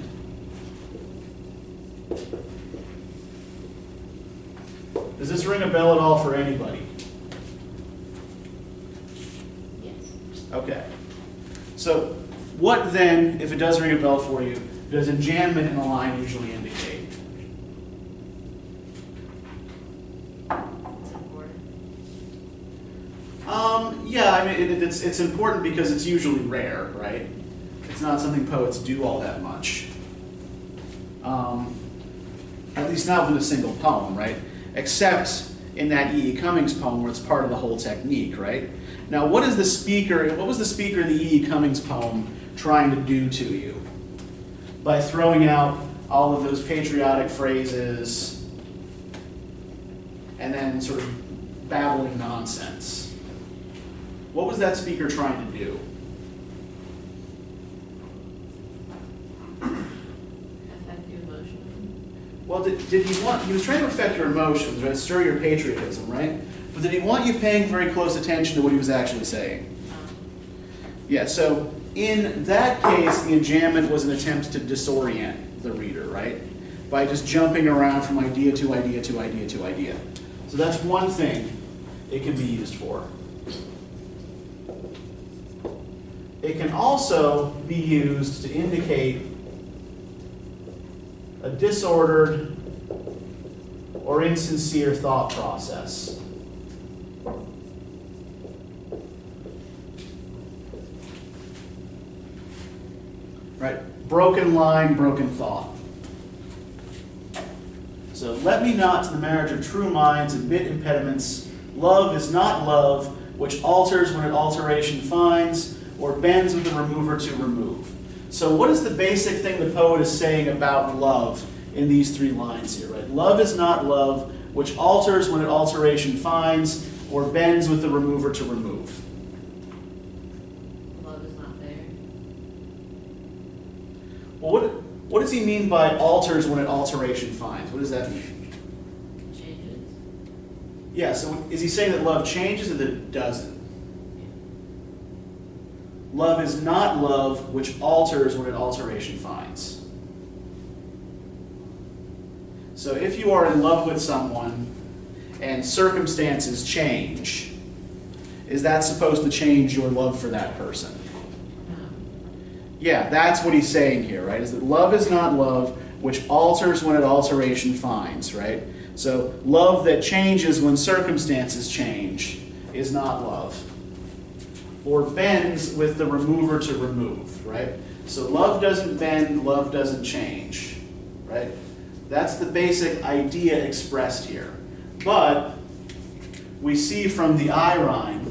Speaker 1: Does this ring a bell at all for anybody?
Speaker 2: Yes.
Speaker 1: Okay. So what then, if it does ring a bell for you, does enjambment in a line usually indicate?
Speaker 2: It's important.
Speaker 1: Yeah, I mean, it's important because it's usually rare, right? It's not something poets do all that much. At least not with a single poem, right? Except in that E.E. Cummings poem where it's part of the whole technique, right? Now, what was the speaker in the E.E. Cummings poem trying to do to you? By throwing out all of those patriotic phrases and then sort of babbling nonsense. What was that speaker trying to do?
Speaker 2: Affect your emotion.
Speaker 1: Well, he was trying to affect your emotions, right? Stir your patriotism, right? But did he want you paying very close attention to what he was actually saying? Yeah, so in that case, the enjambment was an attempt to disorient the reader, right? By just jumping around from idea to idea to idea to idea. So that's one thing it can be used for. It can also be used to indicate a disordered or insincere thought process. Right? Broken line, broken thought. So let me not to the marriage of true minds admit impediments. Love is not love, which alters when it alteration finds, or bends with the remover to remove. So what is the basic thing the poet is saying about love in these three lines here, right? Love is not love, which alters when it alteration finds, or bends with the remover to remove.
Speaker 2: Love is not there.
Speaker 1: Well, what does he mean by alters when it alteration finds? What does that mean?
Speaker 2: Changes.
Speaker 1: Yeah, so is he saying that love changes or that it doesn't? Love is not love, which alters when it alteration finds. So if you are in love with someone and circumstances change, is that supposed to change your love for that person?
Speaker 2: No.
Speaker 1: Yeah, that's what he's saying here, right? Is that love is not love, which alters when it alteration finds, right? So love that changes when circumstances change is not love. Or bends with the remover to remove, right? So love doesn't bend, love doesn't change, right? That's the basic idea expressed here. But we see from the I rhyme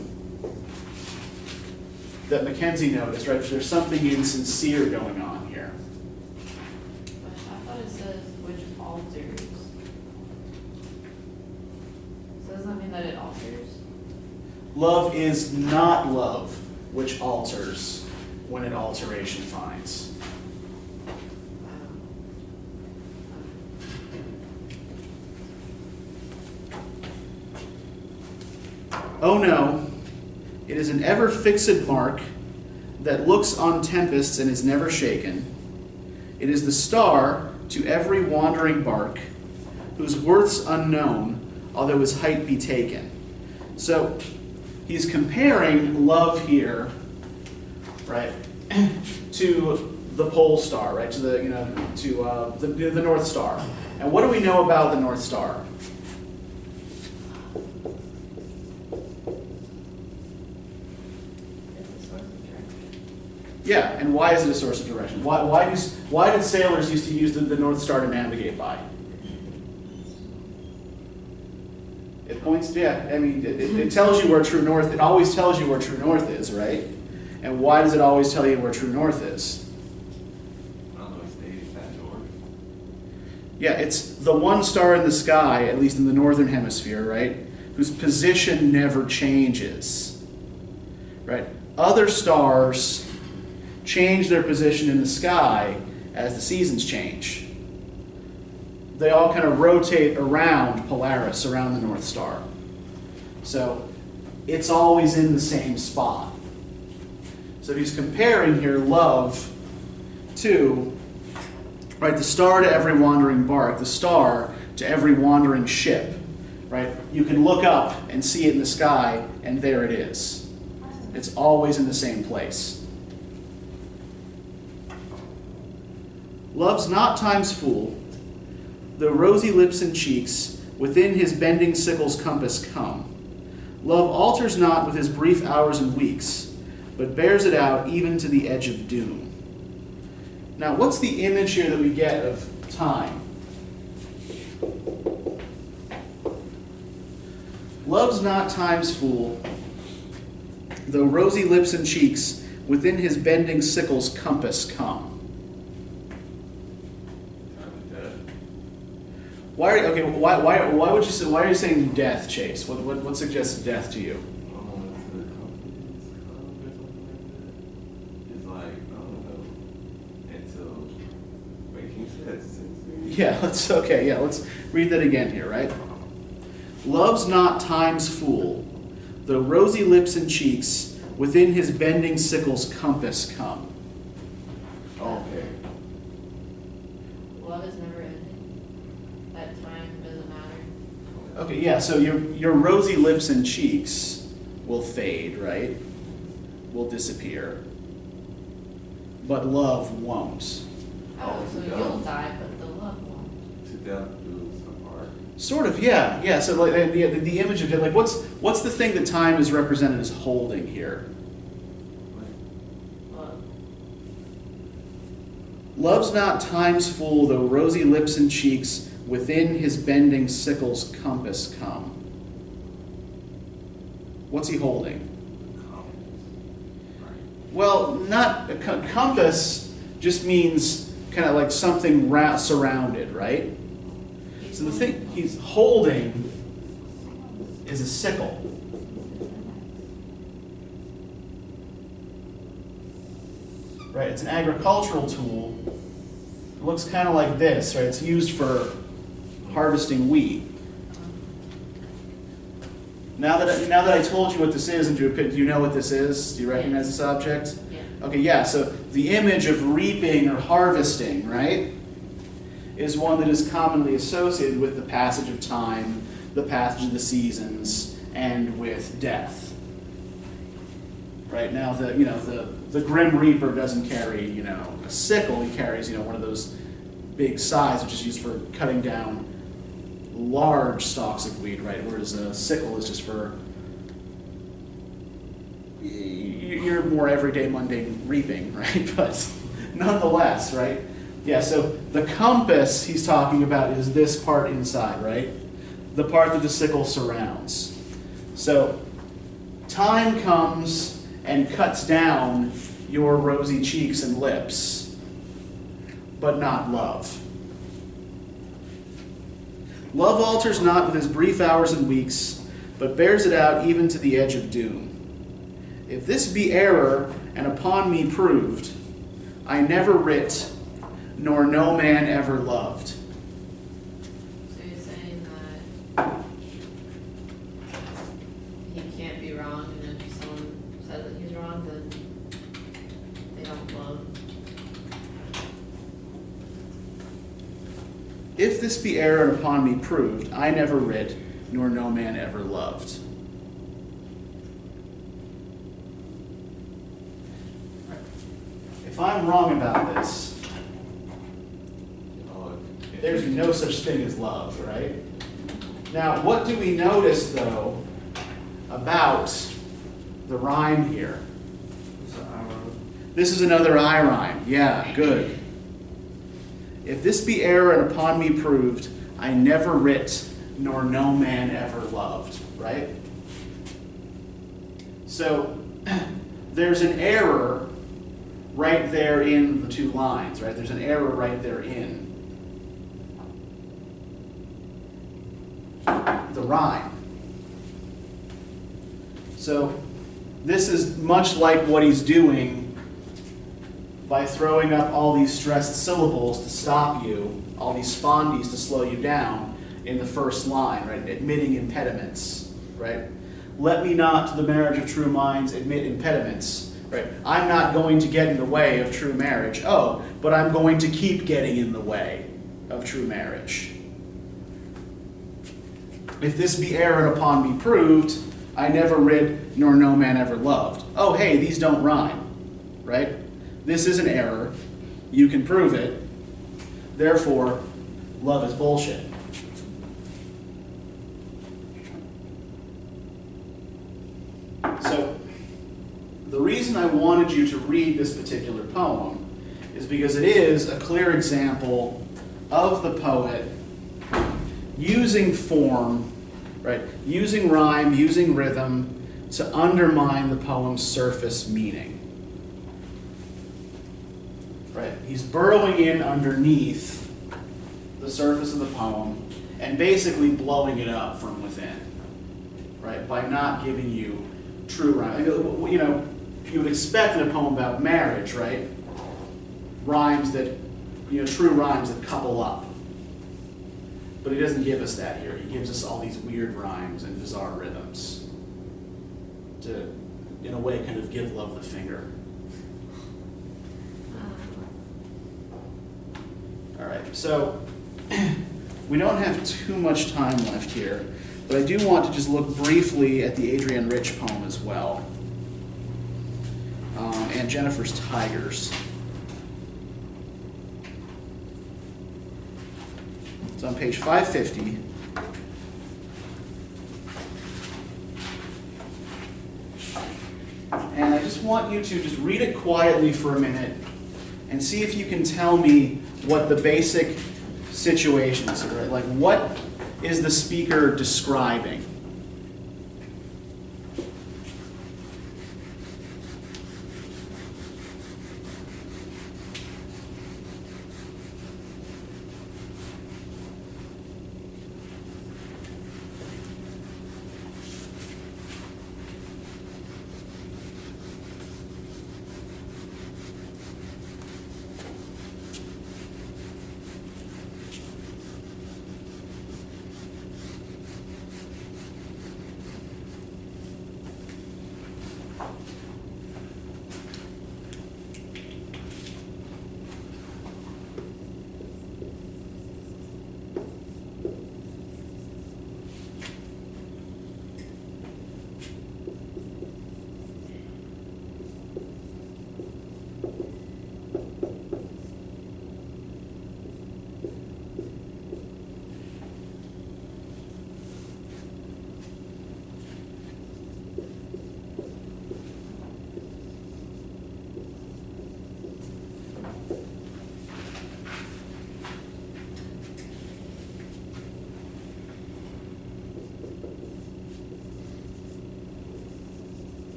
Speaker 1: that Mackenzie noticed, right? There's something insincere going on here.
Speaker 2: But I thought it says which alters.
Speaker 1: Love is not love which alters when it alteration finds. Oh no, it is an ever-fixed mark that looks on tempests and is never shaken. It is the star to every wandering bark, whose worth's unknown, although his height be taken. So he's comparing love here, right, to the pole star, right, to the North Star. And what do we know about the North Star? Yeah, and why is it a source of direction? Why did sailors used to use the North Star to navigate by? It points, yeah, I mean, it tells you where true north, it always tells you where true north is, right? And why does it always tell you where true north is?
Speaker 3: I don't know, it stays at north.
Speaker 1: Yeah, it's the one star in the sky, at least in the northern hemisphere, right? Whose position never changes, right? Other stars change their position in the sky as the seasons change. They all kind of rotate around Polaris, around the North Star. So it's always in the same spot. So he's comparing here love to, right, the star to every wandering bark, the star to every wandering ship, right? You can look up and see it in the sky, and there it is. It's always in the same place. Love's not time's fool, though rosy lips and cheeks within his bending sickle's compass come. Love alters not with his brief hours and weeks, but bears it out even to the edge of doom. Now, what's the image here that we get of time? Love's not time's fool, though rosy lips and cheeks within his bending sickle's compass come. Why would you say? Why are you saying death, Chase? What suggests death to you?
Speaker 3: It's like, I don't know, until making sense.
Speaker 1: Yeah, let's read that again here, right? Love's not time's fool, though rosy lips and cheeks within his bending sickle's compass come.
Speaker 3: Okay.
Speaker 2: Love is never ending. That time doesn't matter.
Speaker 1: Okay, yeah, so your rosy lips and cheeks will fade, right? Will disappear. But love won't.
Speaker 2: Oh, so you'll die, but the love won't.
Speaker 3: To death do us apart.
Speaker 1: Sort of, yeah. Yeah, so like the image of it, like what's the thing that time is represented as holding here?
Speaker 2: Love.
Speaker 1: Love's not time's fool, though rosy lips and cheeks within his bending sickle's compass come. What's he holding? Well, not a compass just means kind of like something surrounded, right? So the thing he's holding is a sickle. Right, it's an agricultural tool. It looks kind of like this, right? It's used for harvesting wheat. Now that I told you what this is, and do you know what this is? Do you recognize this object?
Speaker 2: Yeah.
Speaker 1: Okay, yeah, so the image of reaping or harvesting, right, is one that is commonly associated with the passage of time, the passage of the seasons, and with death. Right, now the Grim Reaper doesn't carry, a sickle, he carries, one of those big scythes, which is used for cutting down large stalks of wheat, right? Whereas a sickle is just for your more everyday mundane reaping, right? But nonetheless, right? Yeah, so the compass he's talking about is this part inside, right? The part that the sickle surrounds. So time comes and cuts down your rosy cheeks and lips, but not love. Love alters not with his brief hours and weeks, but bears it out even to the edge of doom. If this be error, and upon me proved, I never writ, nor no man ever loved.
Speaker 2: So you're saying that he can't be wrong, and if someone says that he's wrong, then they don't love.
Speaker 1: If this be error, and upon me proved, I never writ, nor no man ever loved. If I'm wrong about this, there's no such thing as love, right? Now, what do we notice, though, about the rhyme here? This is another I rhyme. Yeah, good. If this be error and upon me proved, I never writ, nor no man ever loved, right? So, there's an error right there in the two lines, right? There's an error right there in the rhyme. So this is much like what he's doing by throwing up all these stressed syllables to stop you, all these spondies to slow you down in the first line, right? Admitting impediments, right? Let me not to the marriage of true minds admit impediments. Right. I'm not going to get in the way of true marriage. Oh, but I'm going to keep getting in the way of true marriage. If this be error and upon me proved, I never writ, nor no man ever loved. Oh, hey, these don't rhyme. Right? This is an error. You can prove it. Therefore, love is bullshit. So, the reason I wanted you to read this particular poem is because it is a clear example of the poet using form, right? Using rhyme, using rhythm to undermine the poem's surface meaning. Right? He's burrowing in underneath the surface of the poem and basically blowing it up from within, right? By not giving you true rhyme. You know, you would expect in a poem about marriage, right? Rhymes that, true rhymes that couple up. But he doesn't give us that here. He gives us all these weird rhymes and bizarre rhythms to, in a way, kind of give love the finger. All right, so we don't have too much time left here, but I do want to just look briefly at the Adrienne Rich poem as well. And Jennifer's Tigers. It's on page 550. And I just want you to just read it quietly for a minute and see if you can tell me what the basic situation is, right? Like, what is the speaker describing?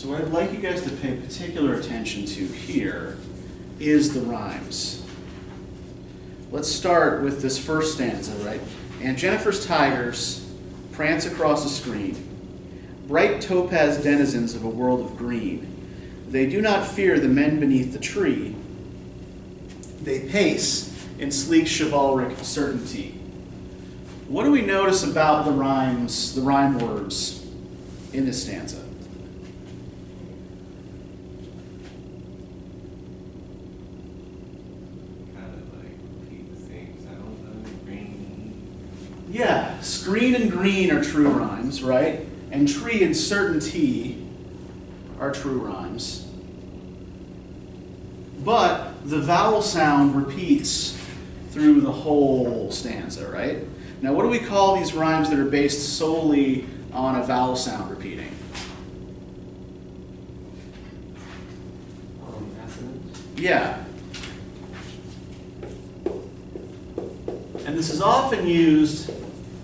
Speaker 1: So what I'd like you guys to pay particular attention to here is the rhymes. Let's start with this first stanza, right? And Jennifer's tigers prance across the screen, bright topaz denizens of a world of green. They do not fear the men beneath the tree. They pace in sleek chivalric certainty. What do we notice about the rhymes, the rhyme words in this stanza?
Speaker 3: Kind of like repeat the same sound, green.
Speaker 1: Yeah, screen and green are true rhymes, right? And tree and certainty are true rhymes. But the vowel sound repeats through the whole stanza, right? Now, what do we call these rhymes that are based solely on a vowel sound repeating?
Speaker 4: Assonance?
Speaker 1: Yeah. And this is often used,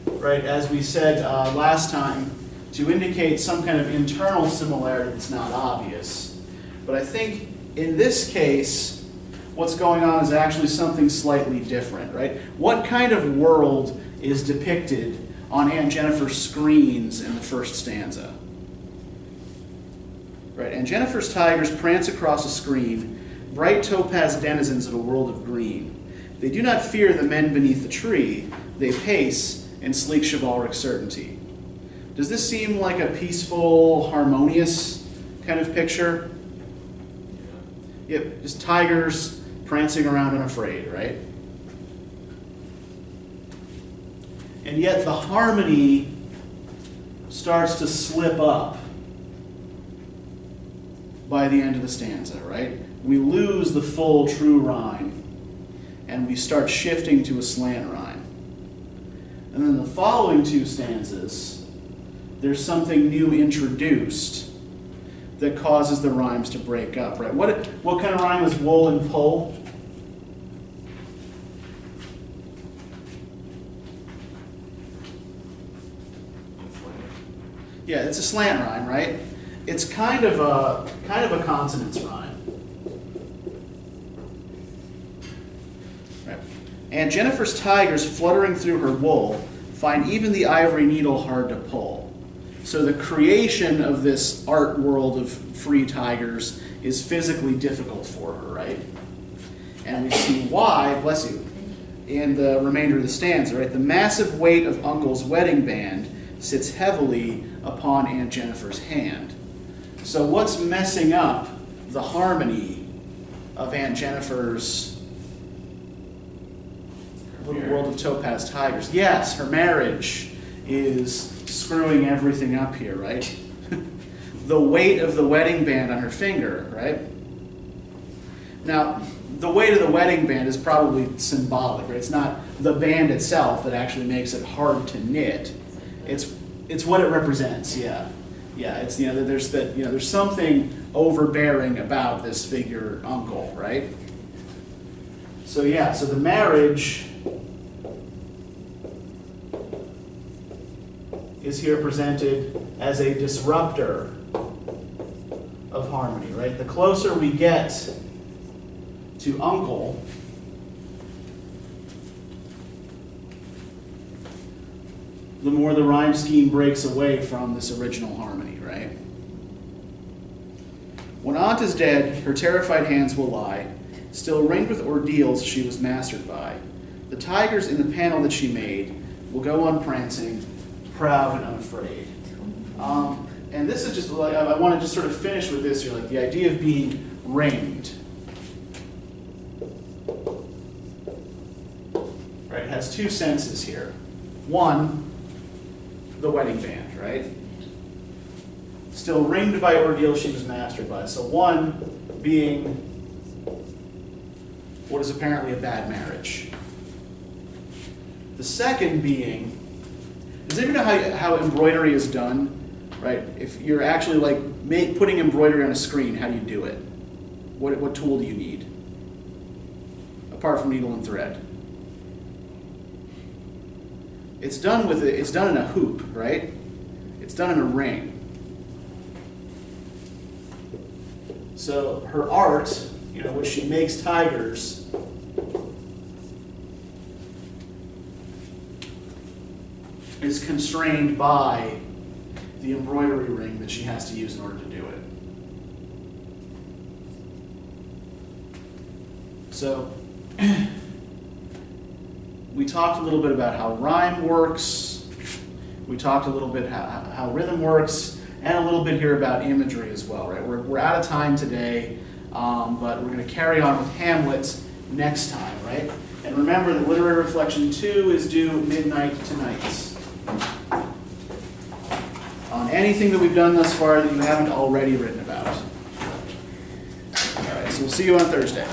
Speaker 1: right, as we said last time, to indicate some kind of internal similarity that's not obvious. But I think in this case, what's going on is actually something slightly different, right? What kind of world is depicted on Aunt Jennifer's screens in the first stanza? Right, and Jennifer's tigers prance across a screen, bright topaz denizens of a world of green. They do not fear the men beneath the tree. They pace in sleek chivalric certainty. Does this seem like a peaceful, harmonious kind of picture? Yep, just tigers prancing around unafraid, right? And yet the harmony starts to slip up by the end of the stanza, right? We lose the full true rhyme and we start shifting to a slant rhyme. And then the following two stanzas, there's something new introduced that causes the rhymes to break up, right? What kind of rhyme is wool and pull? Yeah, it's a slant rhyme, right? It's kind of a consonance rhyme. Right. And Jennifer's tigers fluttering through her wool find even the ivory needle hard to pull. So the creation of this art world of free tigers is physically difficult for her, right? And we see why, bless you, in the remainder of the stanza, right? The massive weight of Uncle's wedding band sits heavily upon Aunt Jennifer's hand. So what's messing up the harmony of Aunt Jennifer's little world of topaz tigers? Yes, her marriage is screwing everything up here, right? The weight of the wedding band on her finger, right? Now, the weight of the wedding band is probably symbolic, right? It's not the band itself that actually makes it hard to knit. It's what it represents, yeah. Yeah, it's, there's something overbearing about this figure uncle, right? So yeah, so the marriage is here presented as a disruptor of harmony, right? The closer we get to uncle, the more the rhyme scheme breaks away from this original harmony, right? When Aunt is dead, her terrified hands will lie, still ringed with ordeals she was mastered by. The tigers in the panel that she made will go on prancing, proud and unafraid. And this is just like, I want to just sort of finish with this here, like the idea of being ringed. Right, it has two senses here. One, the wedding band, right? Still ringed by ordeal she was mastered by. So one being what is apparently a bad marriage. The second being, does anyone know how embroidery is done? Right? If you're actually like putting embroidery on a screen, how do you do it? What tool do you need? Apart from needle and thread. It's done in a hoop, right? It's done in a ring. So her art, which she makes tigers, is constrained by the embroidery ring that she has to use in order to do it. So, we talked a little bit about how rhyme works, we talked a little bit how rhythm works, and a little bit here about imagery as well, right? We're out of time today, but we're going to carry on with Hamlet next time, right? And remember that Literary Reflection 2 is due midnight tonight. On anything that we've done thus far that you haven't already written about. All right, so we'll see you on Thursday.